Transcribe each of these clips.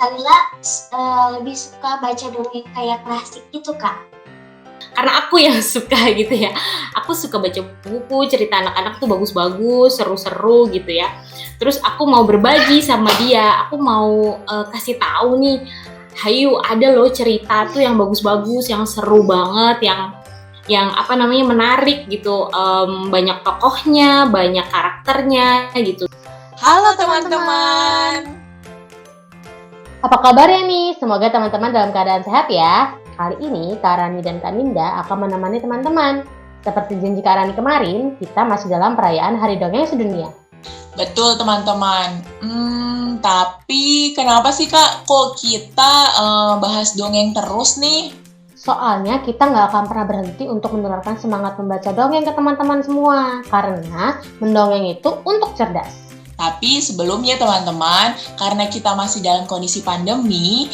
Kalila lebih suka baca dongeng kayak klasik gitu, Kak. Karena aku yang suka gitu ya. Aku suka baca buku, cerita anak-anak tuh bagus-bagus, seru-seru gitu ya. Terus aku mau berbagi sama dia, aku mau kasih tahu nih, hayu ada loh cerita tuh yang bagus-bagus, yang seru banget, yang apa namanya menarik gitu, banyak tokohnya, banyak karakternya gitu. Halo teman-teman. Apa kabarnya nih? Semoga teman-teman dalam keadaan sehat ya. Kali ini Kak Rani dan Kak Ninda akan menemani teman-teman. Seperti janji Kak Rani kemarin, kita masih dalam perayaan Hari Dongeng Sedunia. Betul teman-teman. Tapi kenapa sih Kak kok kita bahas dongeng terus nih? Soalnya kita nggak akan pernah berhenti untuk menularkan semangat membaca dongeng ke teman-teman semua. Karena mendongeng itu untuk cerdas. Tapi sebelumnya teman-teman, karena kita masih dalam kondisi pandemi,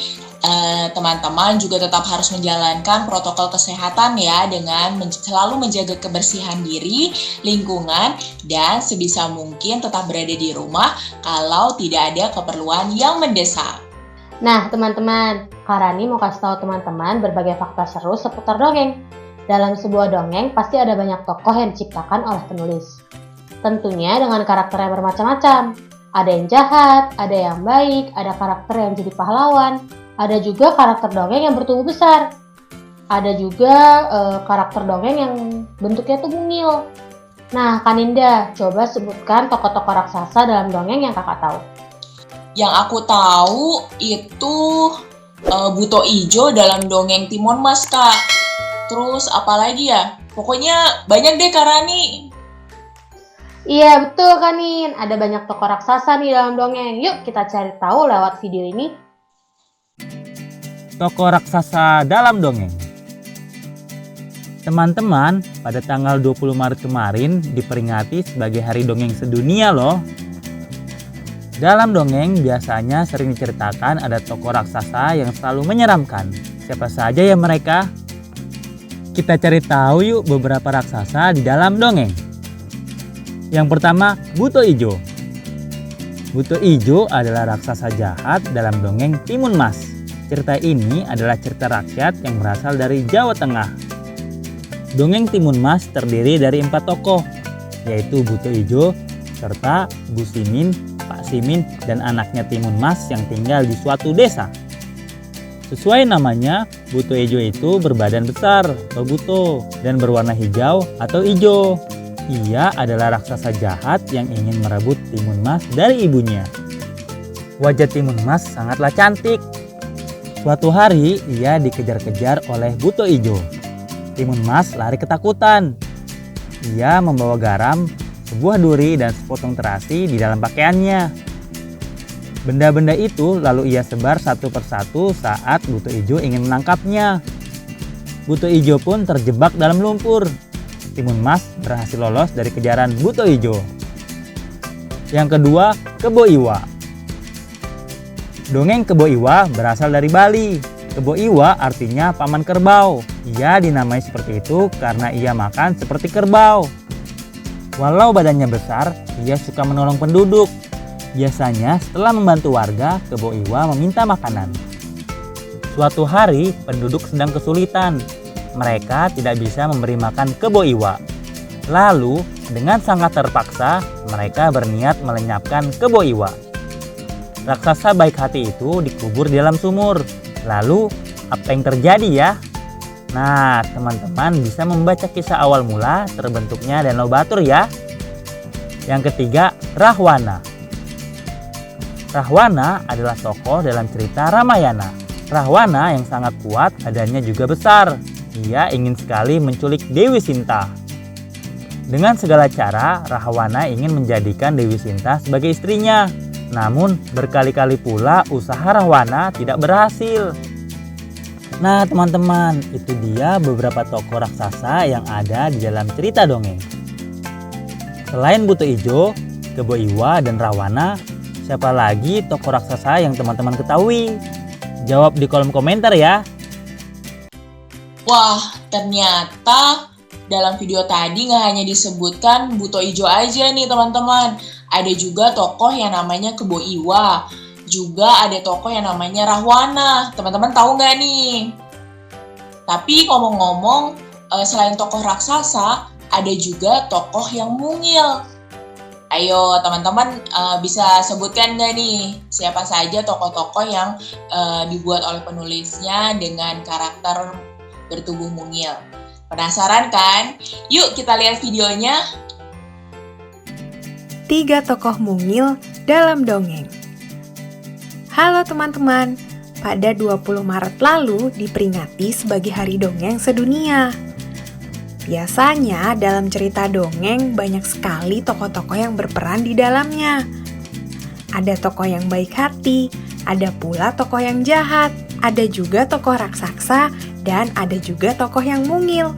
teman-teman juga tetap harus menjalankan protokol kesehatan ya, dengan selalu menjaga kebersihan diri, lingkungan, dan sebisa mungkin tetap berada di rumah kalau tidak ada keperluan yang mendesak. Nah teman-teman, Kak Rani mau kasih tahu teman-teman berbagai fakta seru seputar dongeng. Dalam sebuah dongeng pasti ada banyak tokoh yang diciptakan oleh penulis. Tentunya dengan karakter yang bermacam-macam. Ada yang jahat, ada yang baik, ada karakter yang jadi pahlawan, ada juga karakter dongeng yang bertubuh besar. Ada juga karakter dongeng yang bentuknya tuh mungil. Nah, Kaninda, coba sebutkan tokoh-tokoh raksasa dalam dongeng yang kakak tahu. Yang aku tahu itu Buto Ijo dalam dongeng Timun Mas, Kak. Terus apalagi ya? Pokoknya banyak deh Kak Rani. Iya betul Kanin, ada banyak tokoh raksasa nih dalam dongeng. Yuk kita cari tahu lewat video ini. Tokoh raksasa dalam dongeng. Teman-teman, pada tanggal 20 Maret kemarin diperingati sebagai Hari Dongeng Sedunia loh. Dalam dongeng biasanya sering diceritakan ada tokoh raksasa yang selalu menyeramkan. Siapa saja ya mereka? Kita cari tahu yuk beberapa raksasa di dalam dongeng. Yang pertama, Buto Ijo. Buto Ijo adalah raksasa jahat dalam dongeng Timun Mas. Cerita ini adalah cerita rakyat yang berasal dari Jawa Tengah. Dongeng Timun Mas terdiri dari 4 tokoh, yaitu Buto Ijo, serta Bu Simin, Pak Simin, dan anaknya Timun Mas yang tinggal di suatu desa. Sesuai namanya, Buto Ijo itu berbadan besar atau buto dan berwarna hijau atau ijo. Ia adalah raksasa jahat yang ingin merebut Timun Mas dari ibunya. Wajah Timun Mas sangatlah cantik. Suatu hari ia dikejar-kejar oleh Buto Ijo. Timun Mas lari ketakutan. Ia membawa garam, sebuah duri, dan sepotong terasi di dalam pakaiannya. Benda-benda itu lalu ia sebar satu persatu saat Buto Ijo ingin menangkapnya. Buto Ijo pun terjebak dalam lumpur. Timun Mas berhasil lolos dari kejaran Buto Ijo. Yang kedua, Kebo Iwa. Dongeng Kebo Iwa berasal dari Bali. Kebo Iwa artinya paman kerbau. Ia dinamai seperti itu karena ia makan seperti kerbau. Walau badannya besar, ia suka menolong penduduk. Biasanya setelah membantu warga, Kebo Iwa meminta makanan. Suatu hari, penduduk sedang kesulitan. Mereka tidak bisa memberi makan Kebo Iwa. Lalu, dengan sangat terpaksa, mereka berniat melenyapkan Kebo Iwa. Raksasa baik hati itu dikubur di dalam sumur. Lalu, apa yang terjadi ya? Nah, teman-teman bisa membaca kisah awal mula terbentuknya Danau Batur ya. Yang ketiga, Rahwana. Rahwana adalah tokoh dalam cerita Ramayana. Rahwana yang sangat kuat, badannya juga besar. Ia ingin sekali menculik Dewi Sinta. Dengan segala cara, Rahwana ingin menjadikan Dewi Sinta sebagai istrinya. Namun, berkali-kali pula usaha Rahwana tidak berhasil. Nah, teman-teman, itu dia beberapa tokoh raksasa yang ada di dalam cerita dongeng. Selain Buto Ijo, Kebo Iwa, dan Rahwana, siapa lagi tokoh raksasa yang teman-teman ketahui? Jawab di kolom komentar ya. Wah, ternyata dalam video tadi nggak hanya disebutkan Buto Ijo aja nih teman-teman. Ada juga tokoh yang namanya Kebo Iwa. Juga ada tokoh yang namanya Rahwana. Teman-teman tahu nggak nih? Tapi ngomong-ngomong, selain tokoh raksasa, ada juga tokoh yang mungil. Ayo teman-teman bisa sebutkan nggak nih siapa saja tokoh-tokoh yang dibuat oleh penulisnya dengan karakter bertubuh mungil. Penasaran kan? Yuk kita lihat videonya. 3 tokoh mungil dalam dongeng. Halo teman-teman, pada 20 Maret lalu diperingati sebagai Hari Dongeng Sedunia. Biasanya dalam cerita dongeng banyak sekali tokoh-tokoh yang berperan di dalamnya. Ada tokoh yang baik hati, ada pula tokoh yang jahat, ada juga tokoh raksasa, dan ada juga tokoh yang mungil.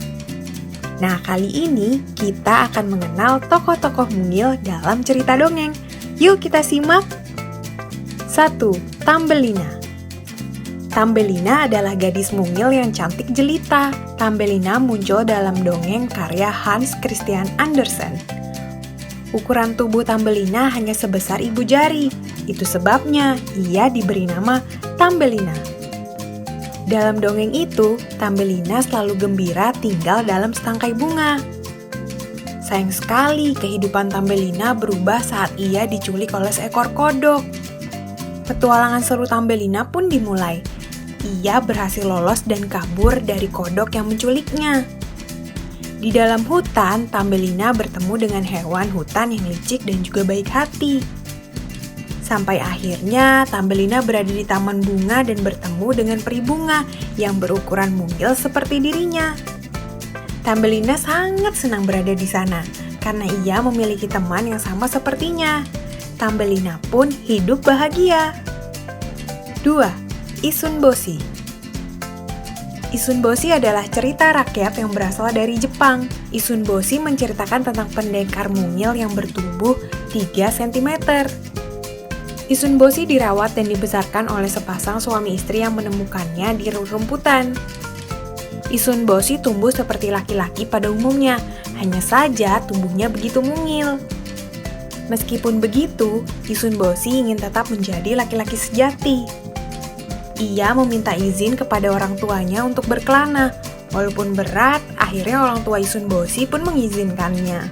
Nah, kali ini kita akan mengenal tokoh-tokoh mungil dalam cerita dongeng. Yuk kita simak. 1. Tambelina. Tambelina adalah gadis mungil yang cantik jelita. Tambelina muncul dalam dongeng karya Hans Christian Andersen. Ukuran tubuh Tambelina hanya sebesar ibu jari. Itu sebabnya ia diberi nama Tambelina. Dalam dongeng itu, Tambelina selalu gembira tinggal dalam setangkai bunga. Sayang sekali kehidupan Tambelina berubah saat ia diculik oleh seekor kodok. Petualangan seru Tambelina pun dimulai. Ia berhasil lolos dan kabur dari kodok yang menculiknya. Di dalam hutan, Tambelina bertemu dengan hewan hutan yang licik dan juga baik hati. Sampai akhirnya, Tambelina berada di taman bunga dan bertemu dengan peri bunga yang berukuran mungil seperti dirinya. Tambelina sangat senang berada di sana, karena ia memiliki teman yang sama sepertinya. Tambelina pun hidup bahagia. 2. Isun Boshi. Isun Boshi adalah cerita rakyat yang berasal dari Jepang. Isun Boshi menceritakan tentang pendekar mungil yang bertubuh 3 cm. Isun Boshi dirawat dan dibesarkan oleh sepasang suami istri yang menemukannya di rumputan. Isun Boshi tumbuh seperti laki-laki pada umumnya, hanya saja tubuhnya begitu mungil. Meskipun begitu, Isun Boshi ingin tetap menjadi laki-laki sejati. Ia meminta izin kepada orang tuanya untuk berkelana. Walaupun berat, akhirnya orang tua Isun Boshi pun mengizinkannya.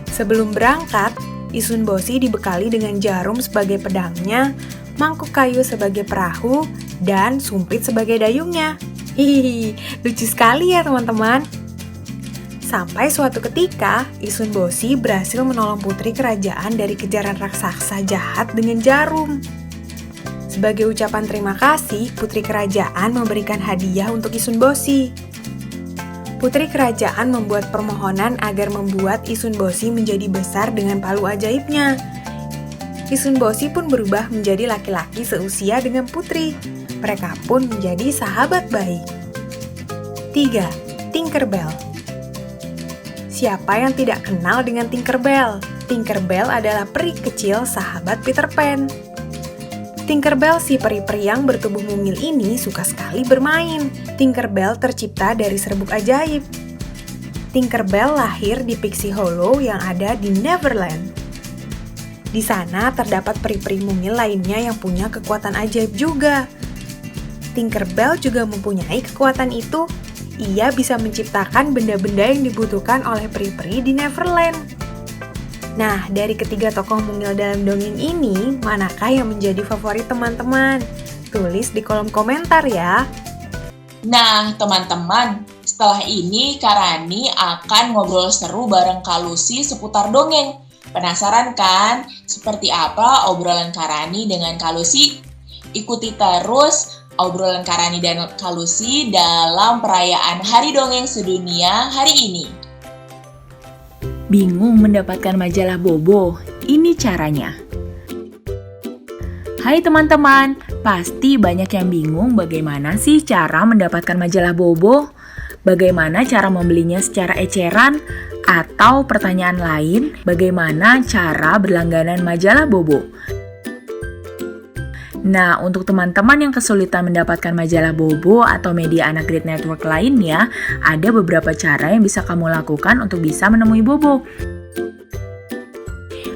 Sebelum berangkat, Isun Boshi dibekali dengan jarum sebagai pedangnya, mangkuk kayu sebagai perahu, dan sumpit sebagai dayungnya. Hihihi, lucu sekali ya teman-teman. Sampai suatu ketika, Isun Boshi berhasil menolong putri kerajaan dari kejaran raksasa jahat dengan jarum. Sebagai ucapan terima kasih, putri kerajaan memberikan hadiah untuk Isun Boshi. Putri kerajaan membuat permohonan agar membuat Isun Boshi menjadi besar dengan palu ajaibnya. Isun Boshi pun berubah menjadi laki-laki seusia dengan putri. Mereka pun menjadi sahabat baik. 3. Tinkerbell. Siapa yang tidak kenal dengan Tinkerbell? Tinkerbell adalah peri kecil sahabat Peter Pan. Tinkerbell, si peri periang bertubuh mungil ini, suka sekali bermain. Tinkerbell tercipta dari serbuk ajaib. Tinkerbell lahir di Pixie Hollow yang ada di Neverland. Di sana terdapat peri-peri mungil lainnya yang punya kekuatan ajaib juga. Tinkerbell juga mempunyai kekuatan itu. Ia bisa menciptakan benda-benda yang dibutuhkan oleh peri-peri di Neverland. Nah, dari ketiga tokoh mungil dalam dongeng ini, manakah yang menjadi favorit teman-teman? Tulis di kolom komentar ya. Nah, teman-teman, setelah ini Kak Rani akan ngobrol seru bareng Kak Lucy seputar dongeng. Penasaran kan? Seperti apa obrolan Kak Rani dengan Kak Lucy? Ikuti terus obrolan Kak Rani dan Kak Lucy dalam perayaan Hari Dongeng Sedunia hari ini. Bingung mendapatkan majalah Bobo? Ini caranya. Hai teman-teman, pasti banyak yang bingung bagaimana sih cara mendapatkan majalah Bobo? Bagaimana cara membelinya secara eceran? Atau pertanyaan lain, bagaimana cara berlangganan majalah Bobo? Nah, untuk teman-teman yang kesulitan mendapatkan majalah Bobo atau media anak Grid Network lainnya, ada beberapa cara yang bisa kamu lakukan untuk bisa menemui Bobo.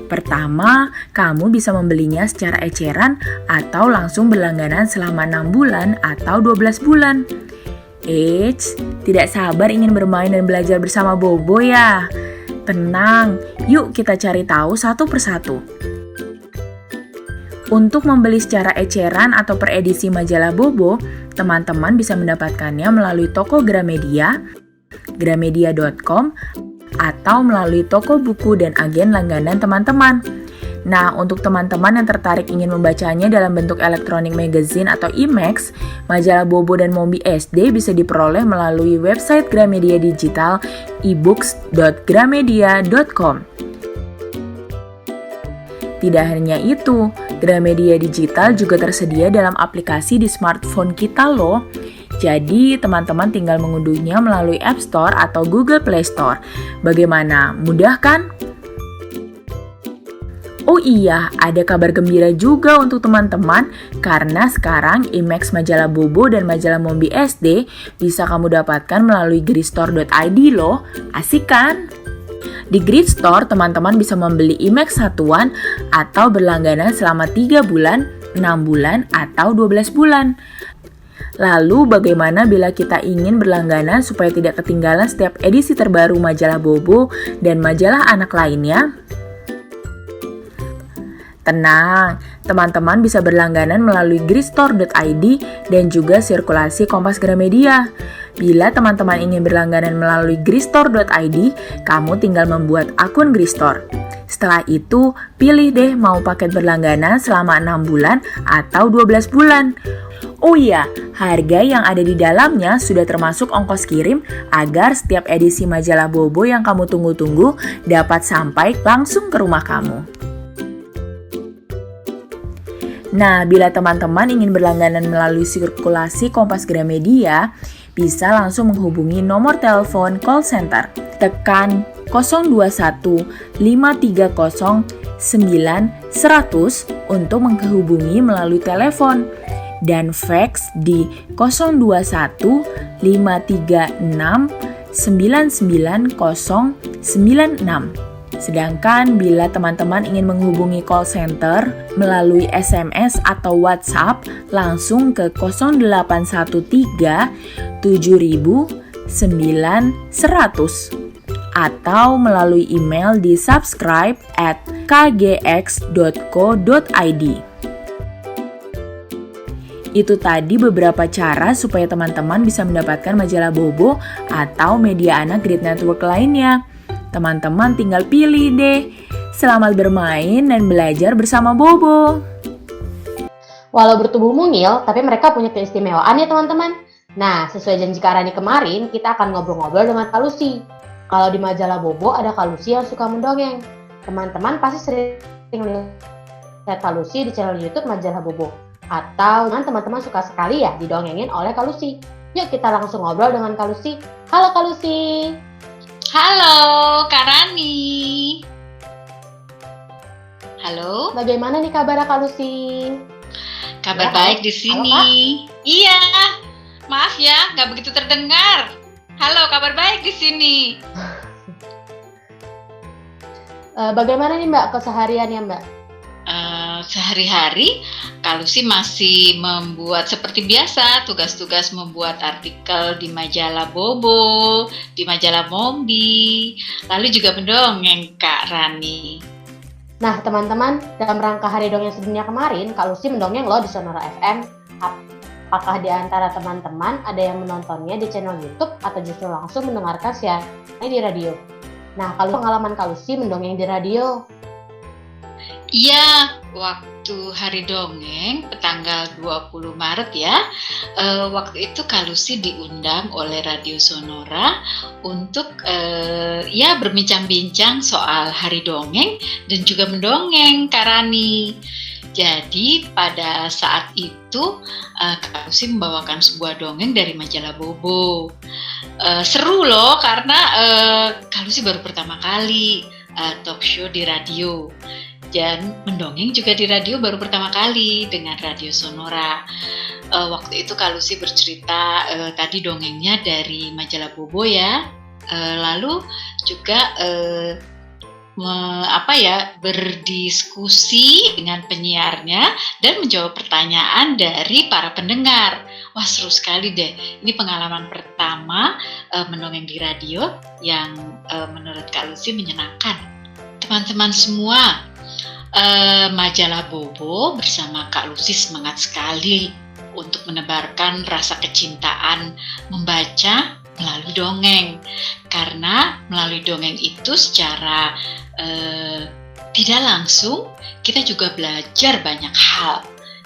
Pertama, kamu bisa membelinya secara eceran atau langsung berlangganan selama 6 bulan atau 12 bulan. Eits, tidak sabar ingin bermain dan belajar bersama Bobo ya? Tenang, yuk kita cari tahu satu persatu. Untuk membeli secara eceran atau per edisi majalah Bobo, teman-teman bisa mendapatkannya melalui toko Gramedia, gramedia.com, atau melalui toko buku dan agen langganan teman-teman. Nah, untuk teman-teman yang tertarik ingin membacanya dalam bentuk elektronik magazine atau IMAX, majalah Bobo dan Mombi SD bisa diperoleh melalui website Gramedia Digital ebooks.gramedia.com. Tidak hanya itu, Gramedia Digital juga tersedia dalam aplikasi di smartphone kita loh. Jadi, teman-teman tinggal mengunduhnya melalui App Store atau Google Play Store. Bagaimana? Mudah kan? Oh iya, ada kabar gembira juga untuk teman-teman karena sekarang IMAX majalah Bobo dan majalah Mombi SD bisa kamu dapatkan melalui gridstore.id loh. Asik kan? Di Grid Store, teman-teman bisa membeli IMAX satuan atau berlangganan selama 3 bulan, 6 bulan, atau 12 bulan. Lalu bagaimana bila kita ingin berlangganan supaya tidak ketinggalan setiap edisi terbaru majalah Bobo dan majalah anak lainnya? Tenang, teman-teman bisa berlangganan melalui gridstore.id dan juga sirkulasi Kompas Gramedia. Bila teman-teman ingin berlangganan melalui gridstore.id, kamu tinggal membuat akun Gridstore. Setelah itu, pilih deh mau paket berlangganan selama 6 bulan atau 12 bulan. Oh iya, harga yang ada di dalamnya sudah termasuk ongkos kirim agar setiap edisi majalah Bobo yang kamu tunggu-tunggu dapat sampai langsung ke rumah kamu. Nah, bila teman-teman ingin berlangganan melalui sirkulasi Kompas Gramedia, bisa langsung menghubungi nomor telepon call center. Tekan 021 530 9100 untuk menghubungi melalui telepon dan fax di 021 536 99096. Sedangkan bila teman-teman ingin menghubungi call center melalui SMS atau WhatsApp, langsung ke 0813 7000 9100 atau melalui email di subscribe@kgx.co.id. Itu tadi beberapa cara supaya teman-teman bisa mendapatkan majalah Bobo atau media anak Grid Network lainnya. Teman-teman tinggal pilih deh. Selamat bermain dan belajar bersama Bobo. Walau bertubuh mungil, tapi mereka punya keistimewaan ya teman-teman. Nah, sesuai janji Kak Rani kemarin, kita akan ngobrol-ngobrol dengan Kak Lucy. Kalau di majalah Bobo ada Kak Lucy yang suka mendongeng. Teman-teman pasti sering lihat Kak Lucy di channel YouTube majalah Bobo. Atau teman-teman suka sekali ya didongengin oleh Kak Lucy. Yuk kita langsung ngobrol dengan Kak Lucy. Halo Kak Lucy. Halo Kak Rani. Halo. Bagaimana nih kabar Kak Lucy? Kabar Ya, baik di sini. halo, Iya. Maaf ya, nggak begitu terdengar. Halo, kabar baik di sini. Bagaimana nih Mbak kesehariannya Mbak? Sehari-hari, Kak Lucy masih membuat seperti biasa, tugas-tugas membuat artikel di majalah Bobo, di majalah Mombi, lalu juga mendongeng Kak Rani. Nah teman-teman, dalam rangka Hari Dongeng Sedunia kemarin, Kak Lucy mendongeng loh di Sonora FM. Apakah di antara teman-teman ada yang menontonnya di channel YouTube atau justru langsung mendengarkan siarannya di radio? Nah, kalau pengalaman Kak Lucy mendongeng di radio. Iya, waktu Hari Dongeng tanggal 20 Maret ya, waktu itu Kak Lucy diundang oleh Radio Sonora untuk ya berbincang-bincang soal Hari Dongeng dan juga mendongeng Kak Rani. Jadi pada saat itu Kak Lucy membawakan sebuah dongeng dari majalah Bobo. Seru loh karena Kak Lucy baru pertama kali talk show di radio. Dan mendongeng juga di radio baru pertama kali dengan Radio Sonora. Waktu itu Kak Lucy bercerita tadi dongengnya dari majalah Bobo ya. Lalu juga berdiskusi dengan penyiarnya dan menjawab pertanyaan dari para pendengar. Wah, seru sekali deh. Ini pengalaman pertama mendongeng di radio yang menurut Kak Lucy menyenangkan. Teman-teman semua, majalah Bobo bersama Kak Lucy semangat sekali untuk menebarkan rasa kecintaan membaca melalui dongeng. Karena melalui dongeng itu secara tidak langsung kita juga belajar banyak hal.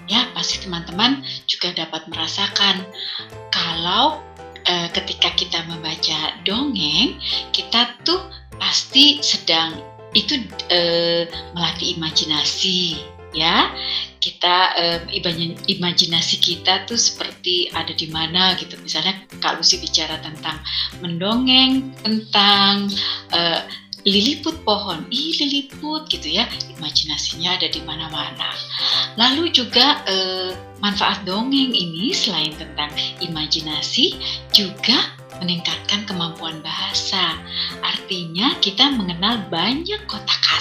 Ya, pasti teman-teman juga dapat merasakan kalau ketika kita membaca dongeng, kita tuh pasti sedang itu melatih imajinasi, ya. Kita imajinasi kita tuh seperti ada di mana gitu. Misalnya Kak Lucy bicara tentang mendongeng tentang liliput pohon, liliput gitu ya, imajinasinya ada di mana-mana. Lalu juga manfaat dongeng ini selain tentang imajinasi juga meningkatkan kemampuan bahasa. Artinya kita mengenal banyak kosakata.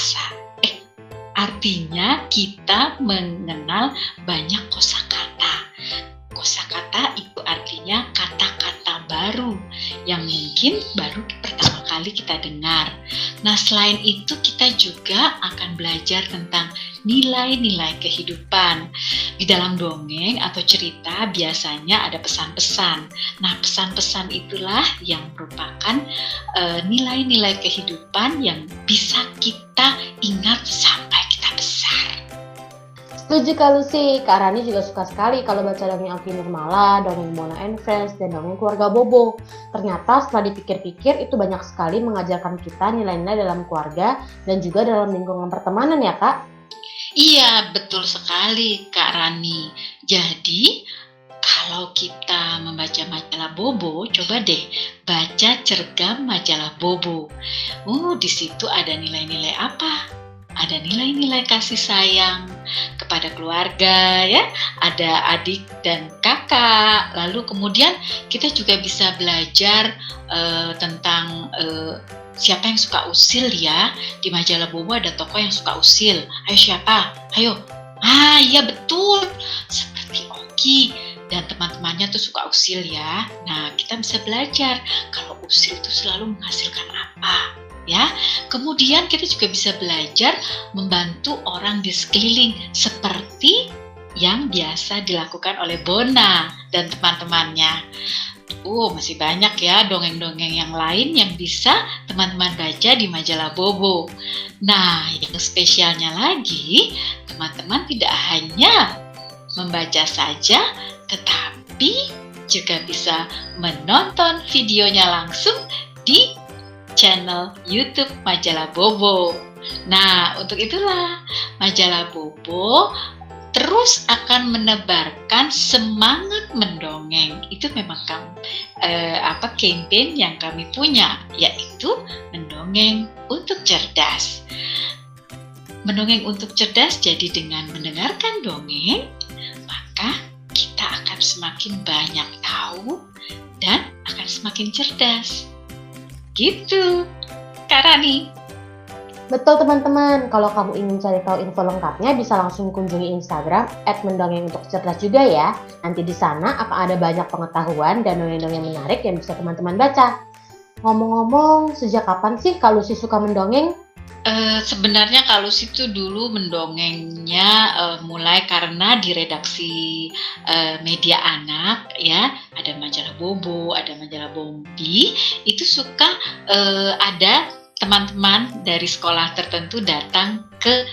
Artinya kita mengenal banyak kosakata. Kosakata itu artinya kata-kata baru yang mungkin baru pertama kali kita dengar. Nah, selain itu kita juga akan belajar tentang nilai-nilai kehidupan. Di dalam dongeng atau cerita biasanya ada pesan-pesan. Nah, pesan-pesan itulah yang merupakan nilai-nilai kehidupan yang bisa kita ingat sampai kita besar. Setuju Kak Lucy, Kak Rani juga suka sekali kalau baca dongeng Alfi Nurmala, dongeng Mona and Friends, dan dongeng keluarga Bobo. Ternyata setelah dipikir-pikir itu banyak sekali mengajarkan kita nilai-nilai dalam keluarga dan juga dalam lingkungan pertemanan ya Kak? Iya, betul sekali Kak Rani. Jadi, kalau kita membaca majalah Bobo, coba deh baca cergam majalah Bobo. Di situ ada nilai-nilai apa? Ada nilai-nilai kasih sayang kepada keluarga, ya. Ada adik dan kakak. Lalu kemudian kita juga bisa belajar tentang siapa yang suka usil ya. Di majalah Bobo ada tokoh yang suka usil. Ayo siapa? Ayo. Iya betul. Seperti Oki dan teman-temannya tuh suka usil ya. Nah, kita bisa belajar kalau usil itu selalu menghasilkan apa. Ya, kemudian kita juga bisa belajar membantu orang di sekeliling seperti yang biasa dilakukan oleh Bona dan teman-temannya. Masih banyak ya dongeng-dongeng yang lain yang bisa teman-teman baca di majalah Bobo. Nah, yang spesialnya lagi, teman-teman tidak hanya membaca saja, tetapi juga bisa menonton videonya langsung di channel YouTube Majalah Bobo. Nah, untuk itulah Majalah Bobo terus akan menebarkan semangat mendongeng. Itu memang campaign yang kami punya, yaitu mendongeng untuk cerdas. Mendongeng untuk cerdas, jadi dengan mendengarkan dongeng, maka kita akan semakin banyak tahu dan akan semakin cerdas. Gitu, Kak Rani. Betul teman-teman, kalau kamu ingin cari tahu info lengkapnya bisa langsung kunjungi Instagram @mendongeng-untuk-cerdas juga ya. Nanti di sana akan ada banyak pengetahuan dan dongeng-dongeng menarik yang bisa teman-teman baca. Ngomong-ngomong, sejak kapan sih Kak Lucy suka mendongeng? Sebenarnya Kak Lucy itu dulu mendongengnya mulai karena di redaksi media anak ya, ada majalah Bobo, ada majalah Bombi, itu suka ada teman-teman dari sekolah tertentu datang ke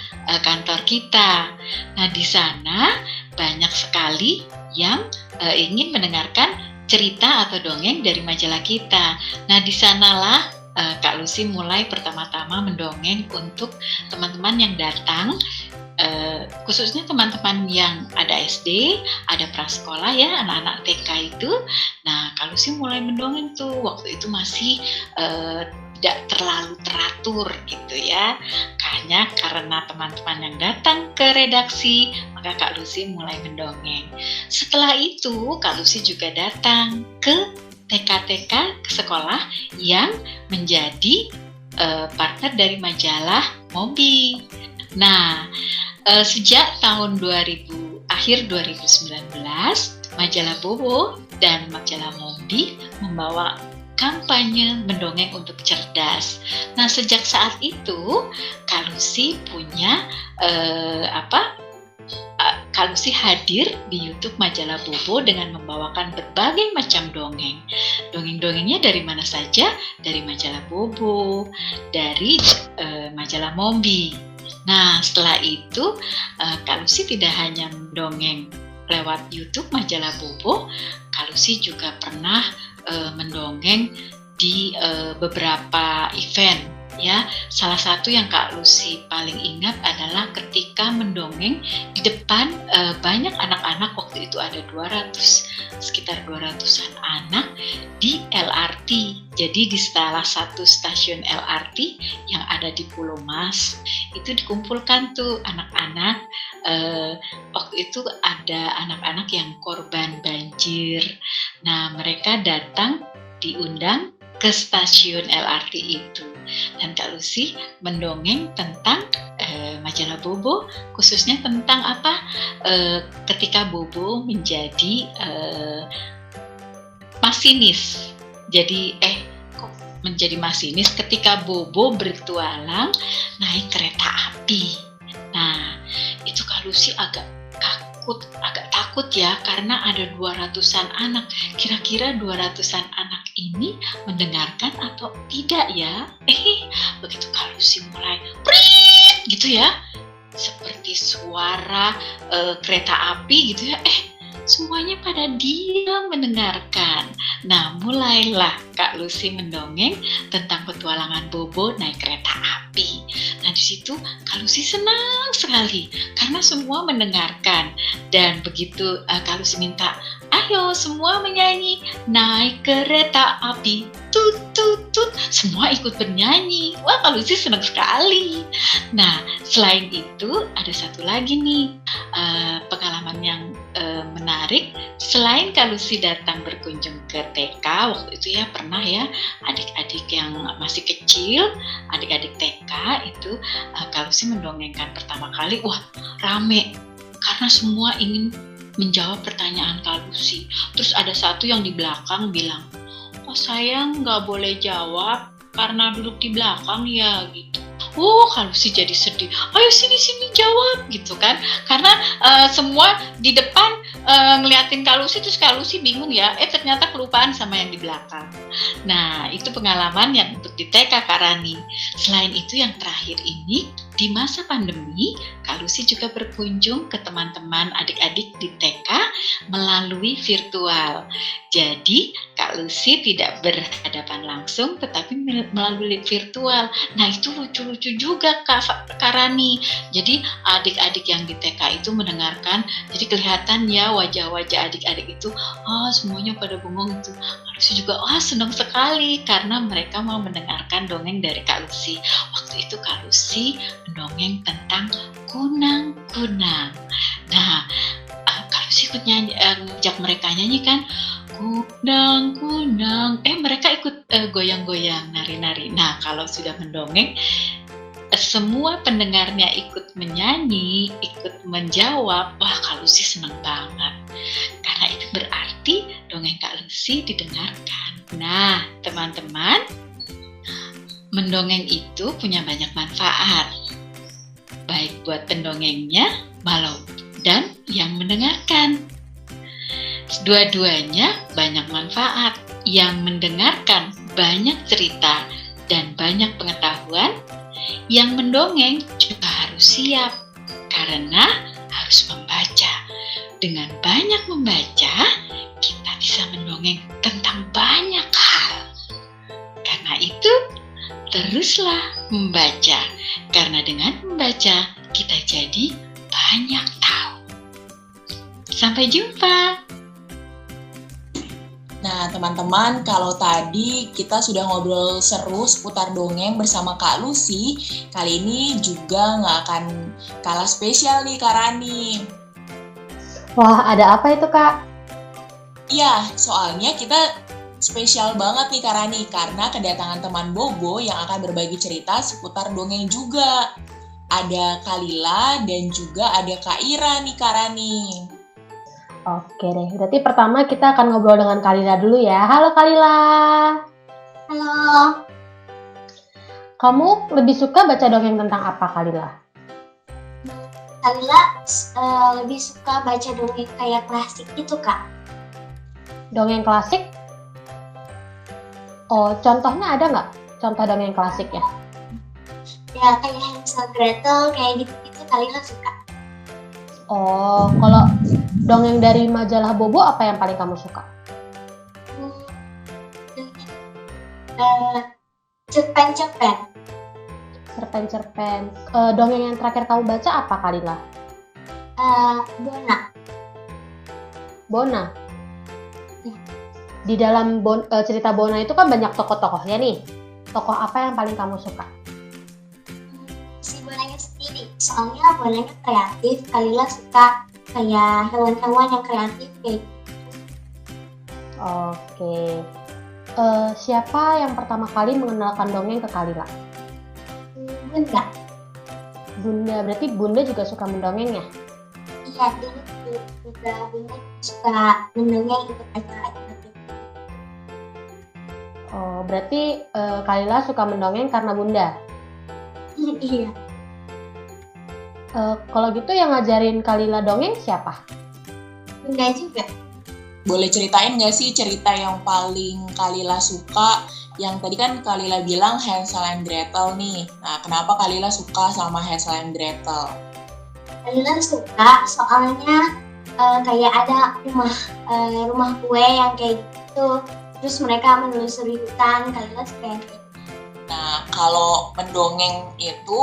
kantor kita. Nah, di sana banyak sekali yang ingin mendengarkan cerita atau dongeng dari majalah kita. Nah, di sanalah Kak Lucy mulai pertama-tama mendongeng untuk teman-teman yang datang, khususnya teman-teman yang ada SD, ada prasekolah ya, anak-anak TK itu. Nah, Kak Lucy mulai mendongeng tuh, waktu itu masih tidak terlalu teratur gitu ya. Hanya karena teman-teman yang datang ke redaksi, maka Kak Lucy mulai mendongeng. Setelah itu, Kak Lucy juga datang ke TK-TK ke sekolah yang menjadi partner dari majalah Mombi. Nah, sejak tahun 2000, akhir 2019, majalah Bobo dan majalah Mombi membawa kampanye mendongeng untuk cerdas. Nah, sejak saat itu, Kak Lucy punya Kak Lucy hadir di YouTube majalah Bobo dengan membawakan berbagai macam dongeng. Dongeng-dongengnya dari mana saja? Dari majalah Bobo, dari majalah Mombi. Nah, setelah itu Kak Lucy tidak hanya mendongeng lewat YouTube majalah Bobo, Kak Lucy juga pernah mendongeng di beberapa event. Ya, salah satu yang Kak Lucy paling ingat adalah ketika mendongeng di depan banyak anak-anak. Waktu itu ada sekitar 200-an anak di LRT. Jadi di salah satu stasiun LRT yang ada di Pulau Mas, itu dikumpulkan tuh anak-anak. Waktu itu ada anak-anak yang korban banjir. Nah, mereka datang diundang ke stasiun LRT itu. Dan Kak Lucy mendongeng tentang majalah Bobo, khususnya tentang ketika Bobo menjadi masinis. Jadi kok menjadi masinis ketika Bobo bertualang naik kereta api. Nah, itu Kak Lucy agak takut ya, karena ada 200-an anak. Kira-kira 200-an anak ini mendengarkan atau tidak ya? Begitu Kak Lucy mulai prit gitu ya, seperti suara kereta api gitu ya, semuanya pada diam mendengarkan. Nah, mulailah Kak Lucy mendongeng tentang petualangan Bobo naik kereta api. Nah, di situ Kak Lucy senang sekali karena semua mendengarkan. Dan begitu Kak Lucy minta, ayo semua menyanyi naik kereta api, tut tut tut, semua ikut bernyanyi. Wah, Kak Lucy senang sekali. Nah, selain itu ada satu lagi nih pengalaman yang menarik. Selain Kak Lucy datang berkunjung ke TK, waktu itu ya pernah ya adik-adik yang masih kecil, adik-adik TK itu Kak Lucy mendongengkan pertama kali, wah rame karena semua ingin menjawab pertanyaan Kak Lucy. Terus ada satu yang di belakang bilang, oh saya nggak boleh jawab karena duduk di belakang ya gitu. Oh, Kak Lucy jadi sedih. Ayo sini jawab gitu kan? Karena semua di depan ngeliatin Kak Lucy, terus Kak Lucy bingung ya. Ternyata kelupaan sama yang di belakang. Nah, itu pengalaman yang untuk di TK Kak Rani. Selain itu yang terakhir ini, di masa pandemi, Kak Lucy juga berkunjung ke teman-teman adik-adik di TK melalui virtual. Jadi, Kak Lucy tidak berhadapan langsung, tetapi melalui virtual. Nah, itu lucu-lucu juga Kak Rani. Jadi, adik-adik yang di TK itu mendengarkan, jadi kelihatan ya wajah-wajah adik-adik itu, semuanya pada bengong itu. Kak Lucy juga, senang sekali karena mereka mau mendengarkan dongeng dari Kak Lucy. Waktu itu Kak Lucy mendongeng tentang kunang-kunang. Nah, Kak Lucy ikut nyanyi, ngajak mereka nyanyi kan, kunang-kunang. Mereka ikut goyang-goyang, nari-nari. Nah, kalau sudah mendongeng, semua pendengarnya ikut menyanyi, ikut menjawab. Wah, Kak Lucy senang banget. Karena itu berarti dongeng Kak Lucy didengarkan. Nah, teman-teman, mendongeng itu punya banyak manfaat. Baik buat pendongengnya, dan yang mendengarkan. Dua-duanya banyak manfaat. Yang mendengarkan banyak cerita dan banyak pengetahuan. Yang mendongeng juga harus siap karena harus membaca. Dengan banyak membaca, kita bisa mendongeng tentang banyak hal. Karena itu, teruslah membaca. Karena dengan membaca, kita jadi banyak tahu. Sampai jumpa. Nah, teman-teman, kalau tadi kita sudah ngobrol seru seputar dongeng bersama Kak Lucy, kali ini juga nggak akan kalah spesial nih Kak Rani. Wah, ada apa itu Kak? Iya, soalnya kita spesial banget nih Kak Rani, karena kedatangan teman Bobo yang akan berbagi cerita seputar dongeng juga. Ada Kalila dan juga ada Kak Ira nih Kak Rani. Oke deh, berarti pertama kita akan ngobrol dengan Kalila dulu ya. Halo Kalila. Halo, Kamu lebih suka baca dongeng tentang apa Kalila? Kalila lebih suka baca dongeng kayak klasik gitu Kak. Dongeng klasik? Oh, contohnya ada nggak? Contoh dongeng klasik ya? Ya kayak Hansel Gretel kayak gitu-gitu Kalila suka. Oh, kalau dongeng dari majalah Bobo apa yang paling kamu suka? Cerpen-cerpen. Cerpen-cerpen. Dongeng yang terakhir kamu baca apa Kalila? Bona. Bona. Di dalam cerita Bona itu kan banyak tokoh-tokohnya nih. Tokoh apa yang paling kamu suka? Si bonanya sendiri. Soalnya bonanya kreatif. Kalila suka kayak hewan-hewan yang kreatif kayak Oke. Siapa yang pertama kali mengenalkan dongeng ke Kalila? Bunda. Bunda. Berarti Bunda juga suka mendongeng ya? Iya, dulu juga Bunda suka mendongeng ikut acara-acara gitu. Oh, berarti Kalila suka mendongeng karena Bunda. Iya, Kalau gitu yang ngajarin Kalila dongeng siapa? Bunda juga. Boleh ceritain nggak sih cerita yang paling Kalila suka? Yang tadi kan Kalila bilang Hansel and Gretel nih. Nah, kenapa Kalila suka sama Hansel and Gretel? Kalila suka soalnya kayak ada rumah kue yang kayak gitu. Terus mereka menelusuri hutan. Kalila suka yang kayak gitu. Nah, kalau mendongeng itu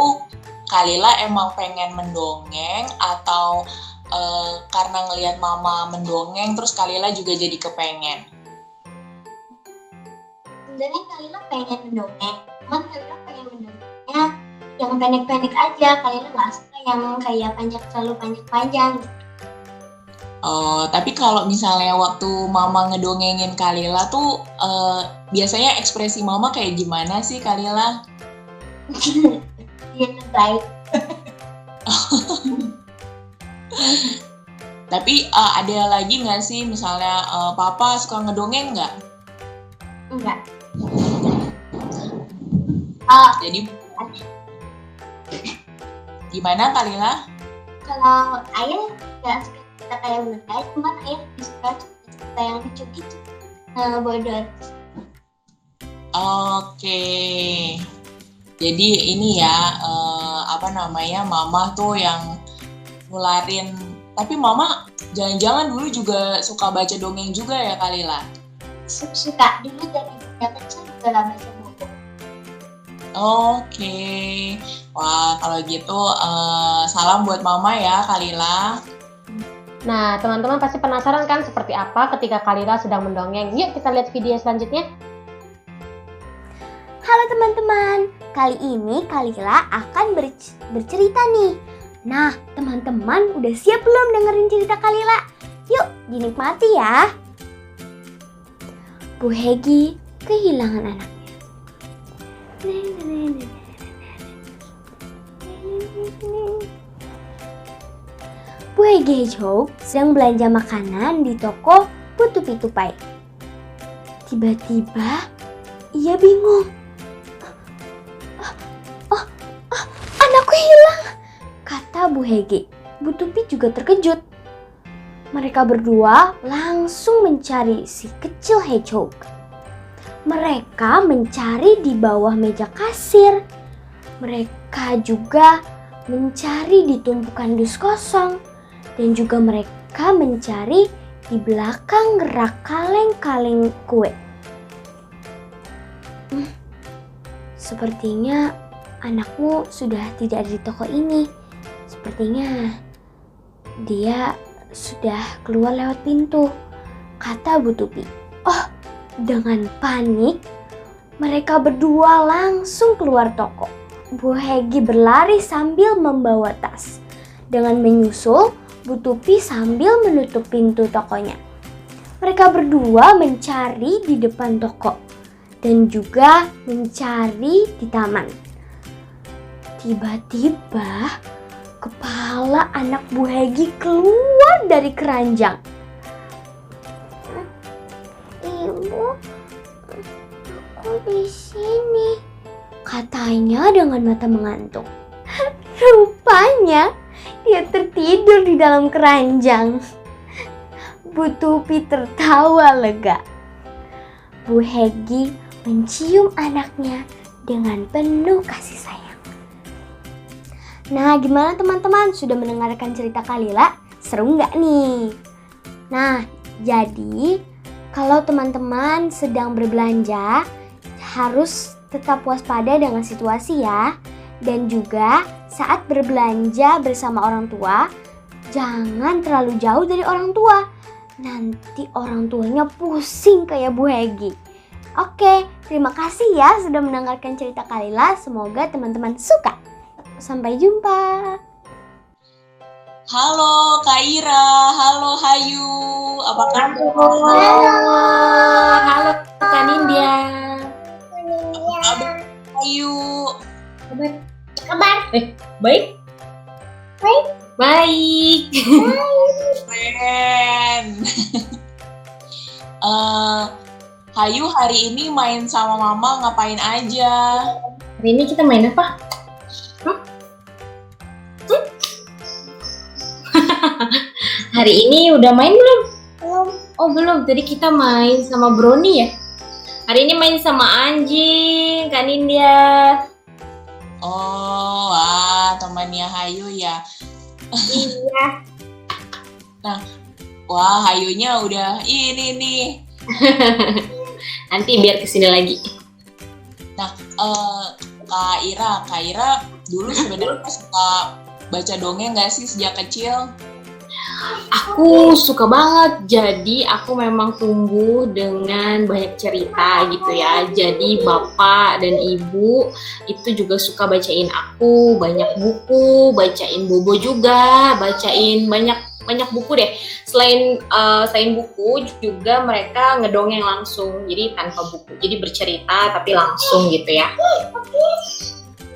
Kalila emang pengen mendongeng atau karena ngelihat mama mendongeng terus Kalila juga jadi kepengen? Sebenarnya Kalila pengen mendongeng, cuman Kalila pengen mendongengnya yang pendek-pendek aja. Kalila nggak suka yang kayak terlalu panjang-panjang. Tapi kalau misalnya waktu mama ngedongengin Kalila tuh biasanya ekspresi mama kayak gimana sih Kalila? Dia baik. Tapi ada lagi nggak sih misalnya papa suka ngedongeng nggak? Enggak. Jadi gimana Kalila? Kalau ayah nggak suka cerita kayak bunda, cuman ayah lebih suka cerita yang lucu gitu. Bodoh. Oke. Jadi ini ya mama tuh yang nularin. Tapi mama jangan-jangan dulu juga suka baca dongeng juga ya Kalila? Suka dulu dari bunda kecil juga lah baca buku. Oke. Wah, kalau gitu salam buat mama ya Kalila. Nah, teman-teman pasti penasaran kan seperti apa ketika Kalila sedang mendongeng. Yuk kita lihat video selanjutnya. Halo teman-teman, kali ini Kalila akan bercerita nih. Nah, teman-teman udah siap belum dengerin cerita Kalila? Yuk, dinikmati ya. Bu Hegi kehilangan anaknya. Bu Hegi Hedgehog sedang belanja makanan di toko Putu-Pitupai. Tiba-tiba ia bingung. Anakku hilang, kata Bu Hegi. Bu Tupi juga terkejut. Mereka berdua langsung mencari si kecil hedgehog. Mereka mencari di bawah meja kasir. Mereka juga mencari di tumpukan dus kosong. Dan juga mereka mencari di belakang rak kaleng-kaleng kue. Sepertinya anakmu sudah tidak ada di toko ini. Sepertinya dia sudah keluar lewat pintu, kata Bu Tupi. Oh, dengan panik, mereka berdua langsung keluar toko. Bu Hegi berlari sambil membawa tas. Dengan menyusul, Bu Tupi sambil menutup pintu tokonya. Mereka berdua mencari di depan toko dan juga mencari di taman. Tiba-tiba kepala anak Bu Hegi keluar dari keranjang. Ibu, aku di sini, katanya dengan mata mengantuk. Rupanya dia tertidur di dalam keranjang. Bu Tupi tertawa lega. Bu Hegi mencium anaknya dengan penuh kasih sayang. Nah, gimana teman-teman? Sudah mendengarkan cerita Kalila? Seru nggak nih? Nah, jadi kalau teman-teman sedang berbelanja, harus tetap waspada dengan situasi ya. Dan juga saat berbelanja bersama orang tua, jangan terlalu jauh dari orang tua. Nanti orang tuanya pusing kayak Bu Hegi. Oke, terima kasih ya sudah mendengarkan cerita Kalila. Semoga teman-teman suka. Sampai jumpa. Halo Kak Ira, halo Hayu, apa kabar? Halo Kak Nindya. Apa kabar Hayu? Kabar? Baik? Baik. Keren. Hayu hari ini main sama Mama ngapain aja? Hari ini kita main apa? Hari ini udah main belum? Belum. Oh belum, jadi kita main sama Brownie ya? Hari ini main sama anjing, Kak Nindya. Oh, wah temannya Hayu ya. Iya. Nah, wah Hayunya udah ini nih. Nanti biar kesini lagi. Nah, Kak Ira dulu sebenarnya suka baca dongeng nggak sih sejak kecil? Aku suka banget, jadi aku memang tumbuh dengan banyak cerita gitu ya. Jadi bapak dan ibu itu juga suka bacain aku banyak buku, bacain Bobo juga, bacain banyak buku deh. Selain buku juga mereka ngedongeng langsung, jadi tanpa buku, jadi bercerita tapi langsung gitu ya.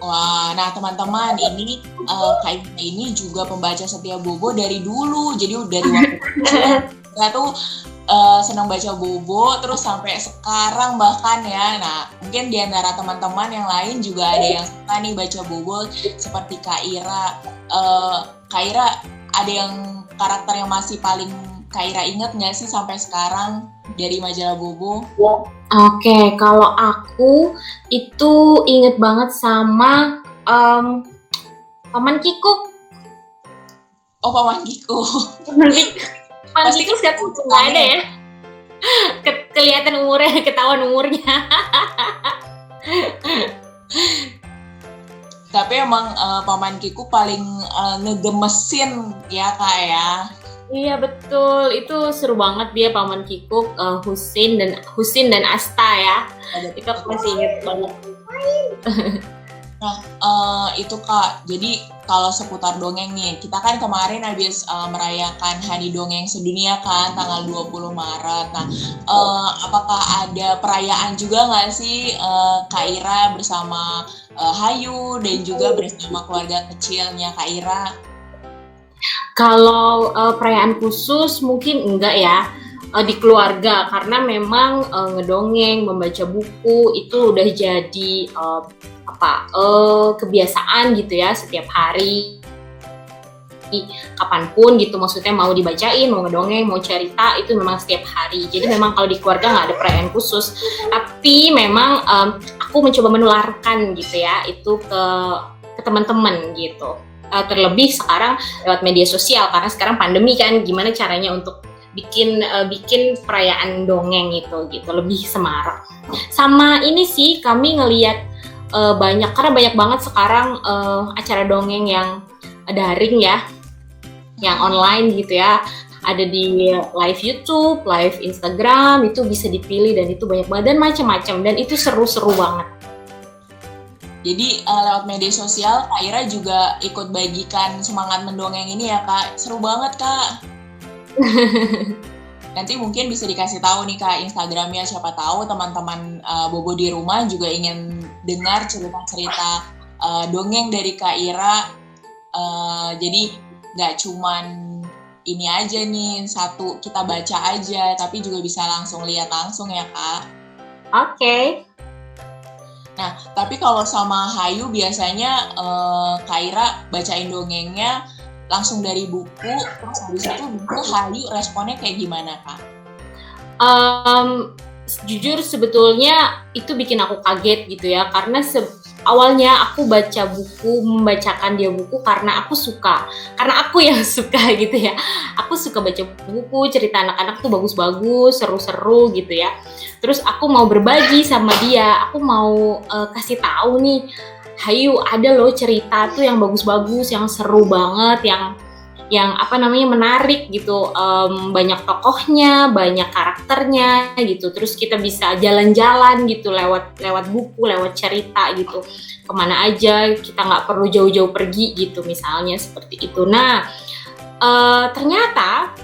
Wah, nah teman-teman ini Kak Ira ini juga pembaca setia Bobo dari dulu. Jadi dari waktu kecil kita tuh senang baca Bobo terus sampai sekarang bahkan ya. Nah, mungkin di antara teman-teman yang lain juga ada yang suka nih baca Bobo seperti Kak Ira. Kak Ira ada yang karakter yang masih paling Kak Ira inget nggak sih sampai sekarang dari majalah Bobo? Oke, kalau aku itu inget banget sama Paman Kikuk. Oh, Paman Kikuk. Paman Kikuk sekarang udah nggak ada ya. Kelihatan umurnya, ketahuan umurnya. Tapi emang Paman Kikuk paling ngegemesin ya Kak ya. Iya betul, itu seru banget dia Paman Kikuk, Husin dan Asta ya. Itu aku masih inget banget. Nah, itu Kak, jadi kalau seputar dongeng nih, kita kan kemarin habis merayakan Hari Dongeng Sedunia kan, tanggal 20 Maret. Nah, apakah ada perayaan juga nggak sih Kak Ira bersama Hayu dan juga bersama keluarga kecilnya Kak Ira? Kalau perayaan khusus mungkin enggak ya di keluarga, karena memang ngedongeng, membaca buku itu udah jadi kebiasaan gitu ya setiap hari, kapanpun gitu, maksudnya mau dibacain, mau ngedongeng, mau cerita itu memang setiap hari. Jadi memang kalau di keluarga nggak ada perayaan khusus, tapi memang aku mencoba menularkan gitu ya itu ke teman-teman gitu. Terlebih sekarang lewat media sosial, karena sekarang pandemi kan, gimana caranya untuk bikin perayaan dongeng itu gitu lebih semarak. Sama ini sih kami ngelihat karena banyak banget sekarang acara dongeng yang daring ya, yang online gitu ya, ada di live YouTube, live Instagram, itu bisa dipilih dan itu banyak banget dan macam-macam, dan itu seru-seru banget. Jadi lewat media sosial Kak Ira juga ikut bagikan semangat mendongeng ini ya Kak. Seru banget Kak. Nanti mungkin bisa dikasih tahu nih Kak Instagramnya, siapa tahu teman-teman Bobo di rumah juga ingin dengar cerita-cerita dongeng dari Kak Ira. Jadi nggak cuman ini aja nih, satu kita baca aja, tapi juga bisa langsung lihat langsung ya Kak. Oke. Nah, tapi kalau sama Hayu biasanya Kak Ira bacain dongengnya langsung dari buku, terus habis itu buku Hayu responnya kayak gimana Kak? Jujur sebetulnya itu bikin aku kaget gitu ya, karena awalnya aku membacakan dia buku karena aku suka, karena aku yang suka gitu ya. Aku suka baca buku, cerita anak-anak tuh bagus-bagus, seru-seru gitu ya. Terus aku mau berbagi sama dia, aku mau kasih tahu nih, Hayu ada loh cerita tuh yang bagus-bagus, yang seru banget, yang menarik gitu, banyak tokohnya, banyak karakternya gitu. Terus kita bisa jalan-jalan gitu lewat buku, lewat cerita gitu, kemana aja, kita nggak perlu jauh-jauh pergi gitu misalnya, seperti itu. Nah ternyata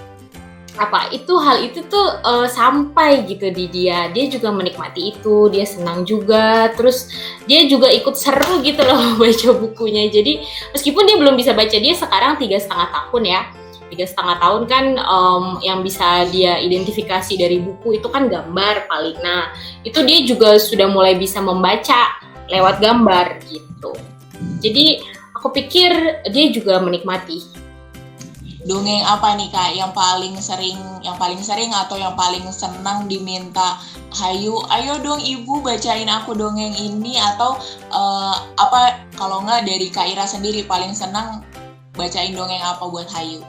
hal itu tuh sampai gitu di dia juga menikmati itu, dia senang juga, terus dia juga ikut seru gitu loh baca bukunya. Jadi meskipun dia belum bisa baca, dia sekarang 3,5 tahun ya, 3,5 tahun kan, yang bisa dia identifikasi dari buku itu kan gambar paling. Nah itu dia juga sudah mulai bisa membaca lewat gambar gitu. Jadi aku pikir dia juga menikmati. Dongeng apa nih Kak yang paling sering atau yang paling senang diminta Hayu, ayo dong ibu bacain aku dongeng ini, atau kalau nggak dari Kak Ira sendiri paling senang bacain dongeng apa buat Hayu?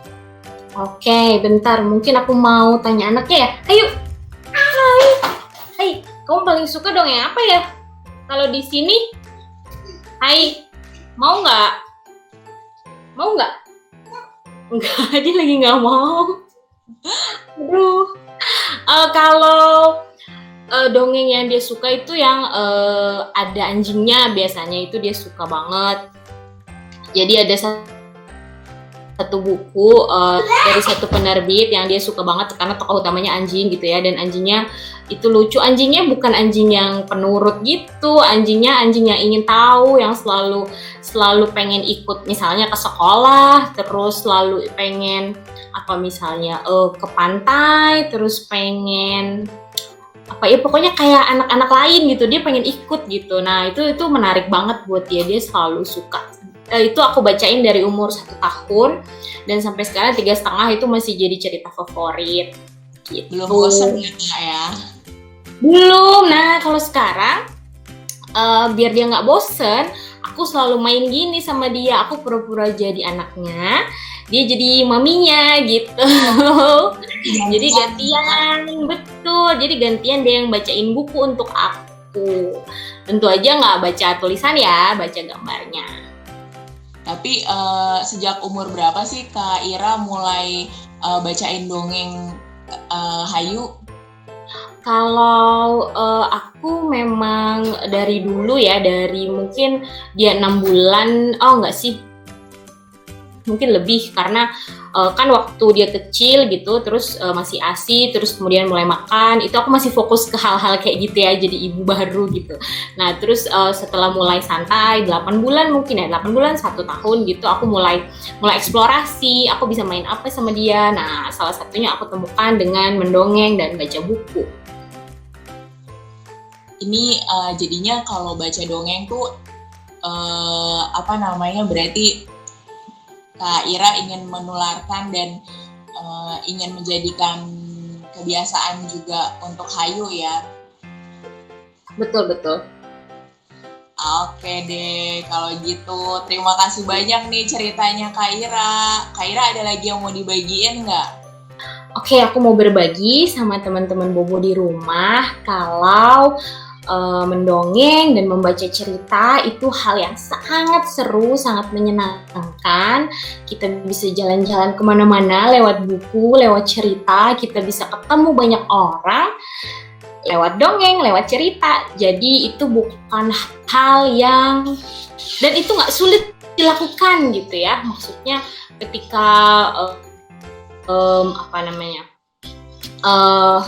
Oke, bentar, mungkin aku mau tanya anaknya ya. Hayu, hai, kamu paling suka dongeng apa ya? Kalau di sini, hai, mau nggak? Enggak, dia lagi nggak mau. Aduh. Kalau dongeng yang dia suka itu yang ada anjingnya, biasanya itu dia suka banget. Jadi ada satu buku dari satu penerbit yang dia suka banget karena tokoh utamanya anjing gitu ya, dan anjingnya itu lucu. Anjingnya bukan anjing yang penurut gitu, anjingnya anjing yang ingin tahu, yang selalu pengen ikut misalnya ke sekolah, terus selalu pengen misalnya ke pantai, terus pengen pokoknya kayak anak-anak lain gitu, dia pengen ikut gitu. Nah itu menarik banget buat dia selalu suka. Itu aku bacain dari umur 1 tahun dan sampai sekarang 3,5 itu masih jadi cerita favorit gitu. Belum bosan ya? Belum. Nah kalau sekarang biar dia nggak bosen, aku selalu main gini sama dia. Aku pura-pura jadi anaknya, dia jadi maminya gitu. Jadi gantian, betul. Jadi gantian dia yang bacain buku untuk aku. Tentu aja nggak baca tulisan ya, baca gambarnya. Tapi sejak umur berapa sih Kak Ira mulai bacain dongeng Hayu? Kalau aku memang dari dulu ya, dari mungkin dia 6 bulan, enggak sih, mungkin lebih, karena kan waktu dia kecil gitu, terus masih ASI, terus kemudian mulai makan, itu aku masih fokus ke hal-hal kayak gitu ya, jadi ibu baru gitu. Nah terus setelah mulai santai 8 bulan mungkin ya, 8 bulan 1 tahun gitu, aku mulai eksplorasi, aku bisa main apa sama dia. Nah salah satunya aku temukan dengan mendongeng dan baca buku. Ini jadinya kalau baca dongeng tuh berarti Kak Ira ingin menularkan dan ingin menjadikan kebiasaan juga untuk Hayu ya. Betul. Oke deh, kalau gitu terima kasih banyak nih ceritanya Kak Ira. Kak Ira ada lagi yang mau dibagiin nggak? Oke, aku mau berbagi sama teman-teman Bobo di rumah kalau mendongeng dan membaca cerita itu hal yang sangat seru, sangat menyenangkan. Kita bisa jalan-jalan kemana-mana lewat buku, lewat cerita. Kita bisa ketemu banyak orang lewat dongeng, lewat cerita. Jadi itu bukan hal yang, dan itu nggak sulit dilakukan gitu ya. Maksudnya ketika eh,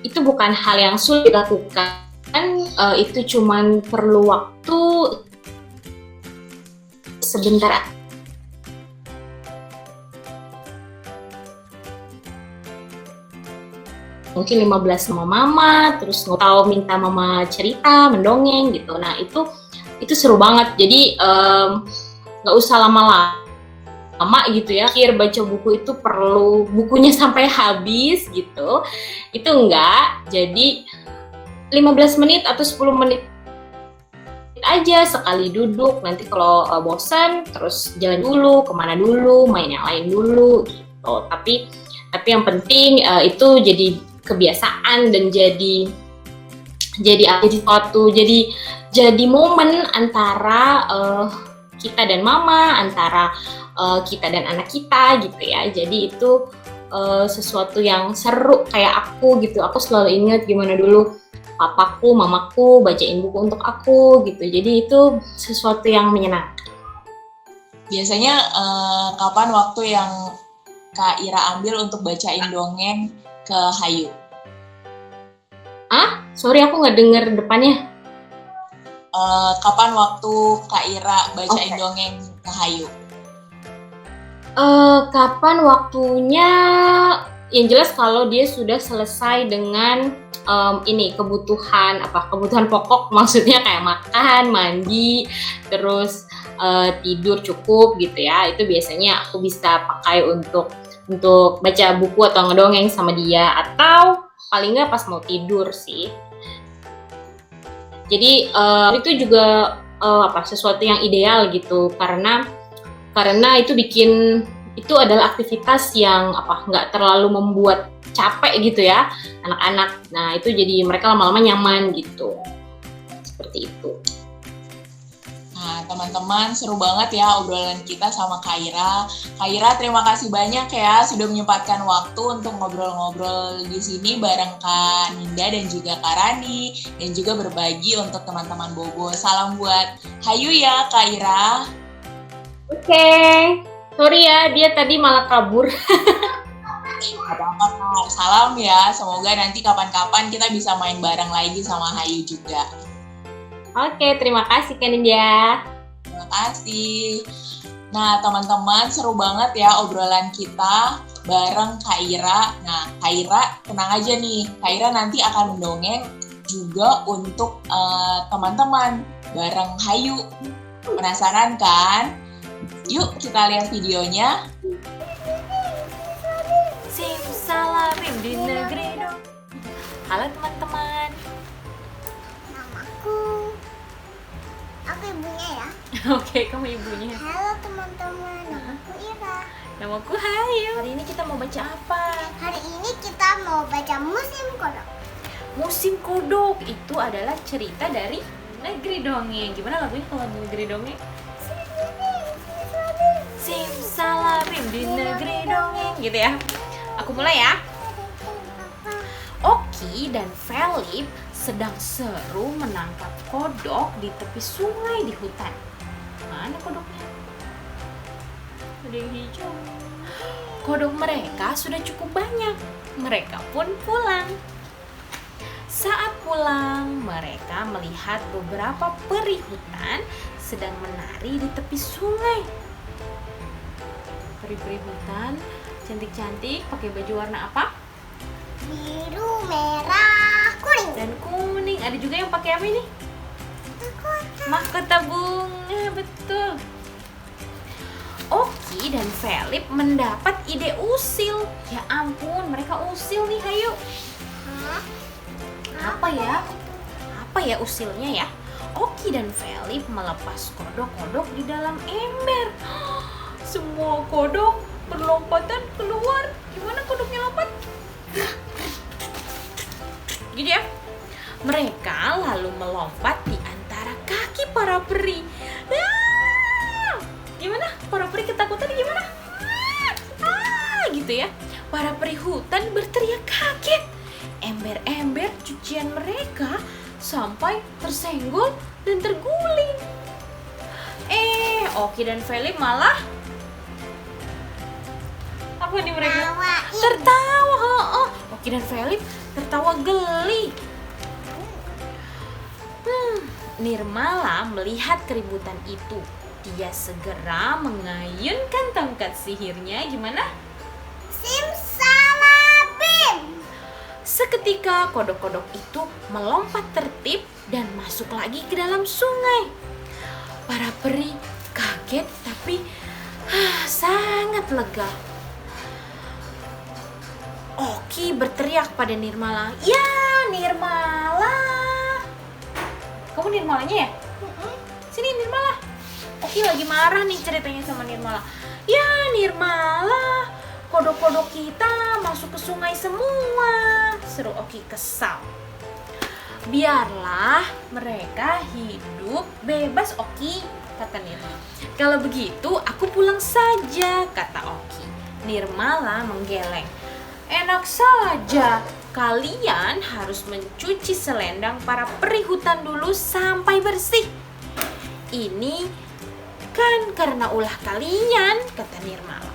itu bukan hal yang sulit dilakukan. Itu cuman perlu waktu sebentar. Mungkin 15 sama mama, terus tahu minta mama cerita, mendongeng gitu. Nah itu seru banget. Jadi nggak usah lama-lama gitu ya. Akhir baca buku itu perlu bukunya sampai habis gitu. Itu enggak. Jadi 15 menit atau 10 menit aja sekali duduk. Nanti kalau bosan terus jalan dulu, kemana dulu, main yang lain dulu gitu. Tapi yang penting itu jadi kebiasaan dan jadi sesuatu, jadi momen antara kita dan mama, antara kita dan anak kita gitu ya. Jadi itu sesuatu yang seru kayak aku gitu. Aku selalu ingat gimana dulu papaku, mamaku bacain buku untuk aku gitu. Jadi itu sesuatu yang menyenangkan. Biasanya kapan waktu yang Kak Ira ambil untuk bacain dongeng ke Hayu? Sorry aku nggak dengar depannya. Kapan waktu Kak Ira bacain dongeng ke Hayu? Kapan waktunya? Yang jelas kalau dia sudah selesai dengan kebutuhan pokok, maksudnya kayak makan, mandi, terus tidur cukup gitu ya. Itu biasanya aku bisa pakai untuk baca buku atau ngedongeng sama dia, atau paling nggak pas mau tidur sih. Jadi itu juga sesuatu yang ideal gitu, karena itu adalah aktivitas yang nggak terlalu membuat capek gitu ya anak-anak. Nah itu jadi mereka lama-lama nyaman gitu, seperti itu. Nah, teman-teman, seru banget ya obrolan kita sama Kak Ira. Kak Ira, terima kasih banyak ya sudah menyempatkan waktu untuk ngobrol-ngobrol di sini bareng Kak Ninda dan juga Kak Rani, dan juga berbagi untuk teman-teman Bobo. Salam buat Hayu ya, Kak Ira. Oke. Sorry ya, dia tadi malah kabur. Apa-apa, Kak. Salam ya. Semoga nanti kapan-kapan kita bisa main bareng lagi sama Hayu juga. Oke, terima kasih Kak Nindya. Terima kasih. Nah, teman-teman, seru banget ya obrolan kita bareng Kak Ira. Nah, Kak Ira, tenang aja nih. Kak Ira nanti akan mendongeng juga untuk teman-teman bareng Hayu. Penasaran kan? Yuk kita lihat videonya. Simsalabim di negeri dong. Halo teman-teman. Aku ibunya ya. Oke, kamu ibunya. Halo teman-teman, namaku Ira. Namaku Hayu. Hari ini kita mau baca apa? Hari ini kita mau baca Musim Kodok. Musim Kodok itu adalah cerita dari negeri dongeng. Gimana lagunya kalau di negeri dongeng? Simsalabim di negeri dongeng gitu ya. Aku mulai ya. Oki dan Felip sedang seru menangkap kodok di tepi sungai di hutan. Mana kodoknya? Ada yang hijau. Kodok mereka sudah cukup banyak. Mereka pun pulang. Saat pulang, mereka melihat beberapa peri hutan sedang menari di tepi sungai. Peri-peri hutan cantik-cantik, pakai baju warna apa? Biru, merah, kuning. Dan kuning. Ada juga yang pakai apa ini? Mahkota bunga, betul. Oki dan Felip mendapat ide usil. Ya ampun, mereka usil nih, Hayu. Apa ya usilnya ya? Oki dan Felip melepas kodok-kodok di dalam ember. Semua kodok berlompatan keluar. Gimana kodoknya lompat? Gitu ya. Mereka lalu melompat di antara kaki para peri. Gimana? Para peri ketakutan gimana? Gitu ya. Para peri hutan berteriak kaget. Ember-ember cucian mereka sampai tersenggol dan terguling. Oki dan Felip malah apa? apa nih mereka? Tertawa. Oki dan Felip tertawa geli. Nirmala melihat keributan itu. Dia segera mengayunkan tongkat sihirnya. Gimana? Simsalabim. Seketika kodok-kodok itu melompat tertib dan masuk lagi ke dalam sungai. Para peri kaget tapi sangat lega. Oki berteriak pada Nirmala, "Ya, Nirmala!" Kamu Nirmalanya ya? Sini Nirmala. Oki lagi marah nih ceritanya sama Nirmala. "Ya, Nirmala, kodok-kodok kita masuk ke sungai semua," seru Oki kesal. "Biarlah mereka hidup bebas, Oki," kata Nirmala. "Kalau begitu aku pulang saja," kata Oki. Nirmala menggeleng. "Enak saja, kalian harus mencuci selendang para peri hutan dulu sampai bersih. Ini kan karena ulah kalian," kata Nirmala.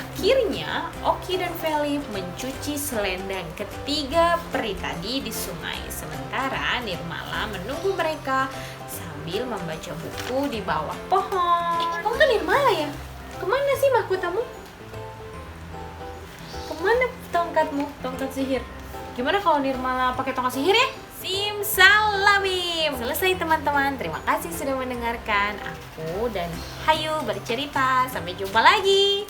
Akhirnya Oki dan Felip mencuci selendang ketiga peri tadi di sungai. Sementara Nirmala menunggu mereka sambil membaca buku di bawah pohon. Kamu tuh Nirmala ya? Kemana sih mahkotamu? Kemana tongkatmu, tongkat sihir? Gimana kalau Nirmala pakai tongkat sihir ya? Simsalabim. Selesai teman-teman. Terima kasih sudah mendengarkan. Aku dan Hayu bercerita. Sampai jumpa lagi.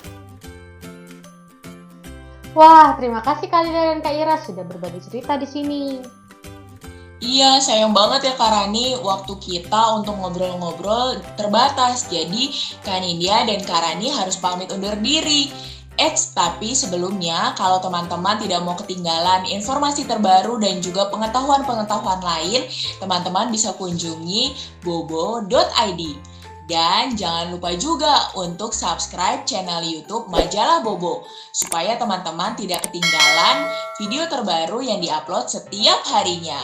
Wah, terima kasih Kak Lida dan Kak Ira sudah berbagi cerita di sini. Iya, sayang banget ya Kak Rani, waktu kita untuk ngobrol-ngobrol terbatas. Jadi Kak Nindya dan Kak Rani harus pamit undur diri. Tapi sebelumnya, kalau teman-teman tidak mau ketinggalan informasi terbaru dan juga pengetahuan-pengetahuan lain, teman-teman bisa kunjungi bobo.id. Dan jangan lupa juga untuk subscribe channel YouTube Majalah Bobo, supaya teman-teman tidak ketinggalan video terbaru yang diupload setiap harinya.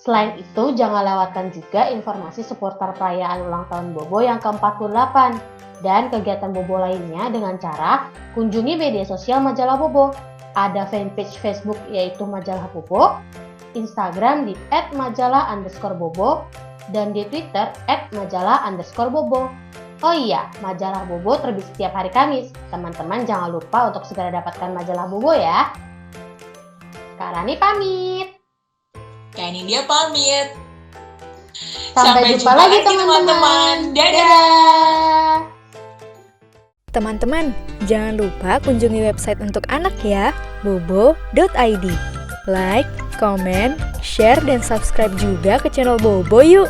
Selain itu, jangan lewatkan juga informasi seputar perayaan ulang tahun Bobo yang ke-48 dan kegiatan Bobo lainnya dengan cara kunjungi media sosial Majalah Bobo. Ada fanpage Facebook yaitu Majalah Bobo, Instagram di @majalah_bobo, dan di Twitter @majalah_bobo. Oh iya, Majalah Bobo terbit setiap hari Kamis. Teman-teman jangan lupa untuk segera dapatkan Majalah Bobo ya. Kak Rani pamit. Kak Nindya pamit. Sampai jumpa lagi teman-teman. Dadah. Teman-teman, jangan lupa kunjungi website untuk anak ya, bobo.id. Like, comment, share, dan subscribe juga ke channel Bobo yuk!